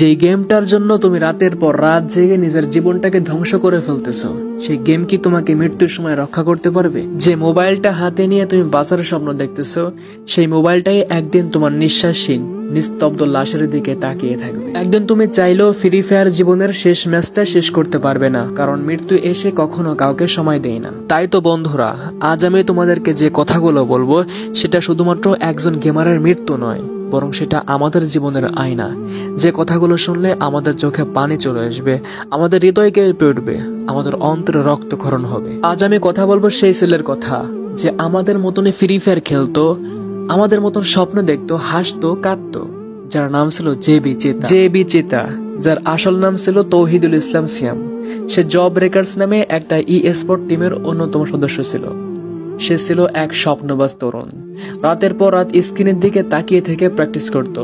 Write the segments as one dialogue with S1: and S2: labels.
S1: যে গেমটার জন্য তুমি রাতের পর রাত জেগে নিজের জীবনটাকে ধ্বংস করে ফেলতেছো, সেই গেম কি তোমাকে মৃত্যুর সময় রক্ষা করতে পারবে? যে মোবাইলটা হাতে নিয়ে তুমি বাঁচার স্বপ্ন দেখতেছো, সেই মোবাইলটাই একদিন তোমার নিঃশ্বাসহীন নিস্তব্ধ লাশের দিকে তাকিয়ে থাকবে। একদিন তুমি চাইলেও ফ্রি ফায়ার জীবনের শেষ ম্যাচটা শেষ করতে পারবে না, কারণ মৃত্যু এসে কখনো কাউকে সময় দেয় না। তাই তো বন্ধুরা, আজ আমি তোমাদেরকে যে কথাগুলো বলবো সেটা শুধুমাত্র একজন গেমারের মৃত্যু নয়, বরং সেটা আমাদের জীবনের আয়না। যে কথাগুলো শুনলে আমাদের চোখে পানি চলে আসবে, আমাদের হৃদয় কেঁপে উঠবে, আমাদের অন্তরে রক্তক্ষরণ হবে। আজ আমি কথা বলবো সেই ছেলের কথা যে আমাদের মতনই ফ্রি ফায়ার খেলতো, আমাদের মতন স্বপ্ন দেখতো, হাসতো, কাঁদতো, যার নাম ছিল জেবি চেতা, যার আসল নাম ছিল তৌহিদুল ইসলাম সিয়াম। সে জব রেকার্স নামে একটা স্পোর্ট টিমের অন্যতম সদস্য ছিল। সে ছিল এক স্বপ্নবাজ তরুণ। রাতের পর রাত স্ক্রিনের দিকে তাকিয়ে থেকে প্র্যাকটিস করত,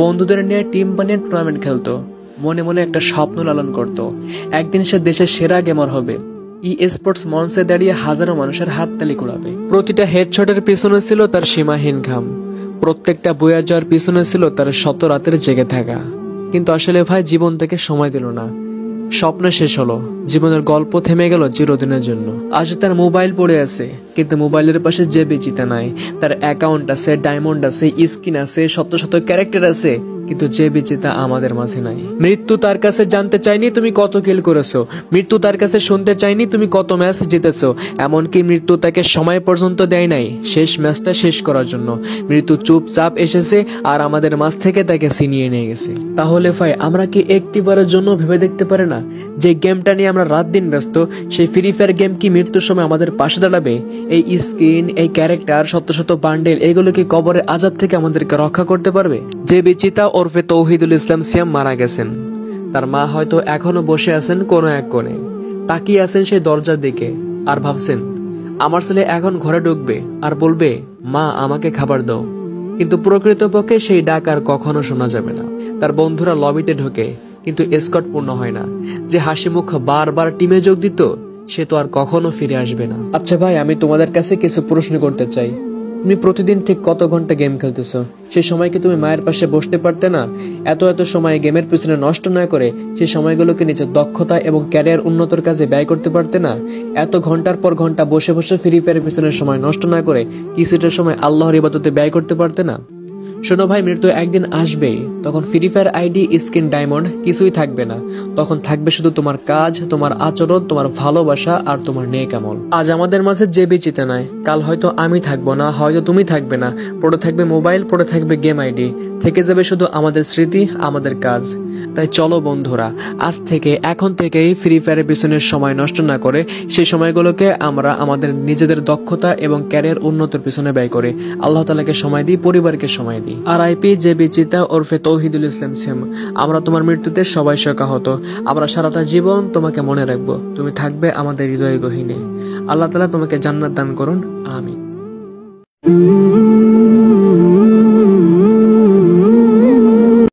S1: বন্ধুদের নিয়ে টিম বানিয়ে টুর্নামেন্ট খেলতো, মনে মনে একটা স্বপ্ন লালন করত, একদিন সে দেশের সেরা গেমার হবে। স্পোর্টস মঞ্চে দাঁড়িয়ে হাজারো মানুষের হাততালি কুড়াবে। প্রতিটা হেডশটের পিছনে ছিল তার সীমাহীন ঘাম, প্রত্যেকটা বইয়া যাওয়ার পিছনে ছিল তার শত রাতের জেগে থাকা। কিন্তু আসলে ভাই, জীবন থেকে সময় দিল না, স্বপ্ন শেষ হলো, জীবনের গল্প থেমে গেল চিরদিনের জন্য। আজ তার মোবাইল পড়ে আছে, কিন্তু মোবাইলের পাশে জেবি চেতা নাই। তার অ্যাকাউন্ট আছে, ডায়মন্ড আছে, স্কিন আছে, শত শত ক্যারেক্টার আছে, কিন্তু জেবি চেতা আমাদের মাঝে নাই। মৃত্যু তার কাছে জানতে চাইনি তুমি কত কিল করেছো, মৃত্যু তার কাছে শুনতে চাইনি তুমি কত ম্যাচ জিতেছো। এমনকি মৃত্যু তাকে সময় পর্যন্ত দেয় নাই শেষ ম্যাচটা শেষ করার জন্য। মৃত্যু চুপচাপ এসেছে আর আমাদের মাঝ থেকে তাকে ছিনিয়ে নিয়ে গেছে। তাহলে ভাই, আমরা কি একটিবারের জন্য ভেবে দেখতে পারে না যে গেমটা নিয়ে আমরা রাত দিন ব্যস্ত, সেই ফ্রি ফায়ার গেম কি মৃত্যুর সময় আমাদের পাশে দাঁড়াবে? এই স্কিন, এই ক্যারেক্টার, শত শত বান্ডেল, এগুলো কি কবরের আযাব থেকে আমাদেরকে রক্ষা করতে পারবে? জেবি চেতা ওরফে তৌহিদুল ইসলাম সিয়াম মারা গেছেন। তার মা হয়তো এখনো বসে আছেন কোনো এক কোণে, তাকিয়ে আছেন সেই দরজার দিকে আর ভাবছেন, আমার ছেলে এখন ঘরে ঢুকবে আর বলবে, মা আমাকে খাবার দাও। কিন্তু প্রকৃতপক্ষে সেই ডাক আর কখনো শোনা যাবে না। তার বন্ধুরা লবিতে ঢোকে, কিন্তু স্কট পূর্ণ হয় না। যে হাসি মুখ বারবার টিমে যোগ দিত, সে তো আর কখনো ফিরে আসবে না। আচ্ছা ভাই, আমি তোমাদের কাছে কিছু প্রশ্ন করতে চাই। তুমি প্রতিদিন ঠিক কত ঘন্টা গেম খেলতেছো? সেই সময় কি তুমি মায়ের পাশে বসতে পারতে না? এত সময় গেমের পিছনে নষ্ট না করে সেই সময়গুলোকে নিজের দক্ষতা এবং ক্যারিয়ার উন্নতর কাজে ব্যয় করতে পারতে না? এত ঘন্টার পর ঘন্টা বসে বসে ফ্রি ফায়ারের পিছনে সময় নষ্ট না করে কিছুটা সময় আল্লাহর ইবাদতে ব্যয় করতে পারতে না? শোনো ভাই, মৃত্যু একদিন আসবেই। তখন free fire ID, skin, diamond কিছুই থাকবে না। তখন থাকবে শুধু তোমার কাজ, তোমার আচরণ, তোমার ভালোবাসা আর তোমার নেক আমল। আজ আমাদের মাঝে জেবি চেতা নাই, কাল হয়তো আমি থাকবো না, হয়তো তুমি থাকবে না। পড়ে থাকবে মোবাইল, পড়ে থাকবে গেম আইডি, থেকে যাবে শুধু আমাদের স্মৃতি, আমাদের কাজ। তাই চলো বন্ধুরা, আজ থেকে, এখন থেকেই ফ্রি ফায়ারের পিছনে সময় নষ্ট না করে সেই সময়গুলোকে আমরা আমাদের নিজেদের দক্ষতা এবং ক্যারিয়ার উন্নতির পিছনে ব্যয় করে আল্লাহ তাআলাকে সময় দিই, পরিবারকে সময় দিই। RIP জেবি চেতা ওরফে তৌহিদুল ইসলাম সিয়াম। আমরা তোমার মৃত্যুতে সবাই শোকাহত। আমরা সারাটা জীবন তোমাকে মনে রাখবো, তুমি থাকবে আমাদের হৃদয় গহীনে। আল্লাহ তাআলা তোমাকে জান্নাত দান করুন, আমিন।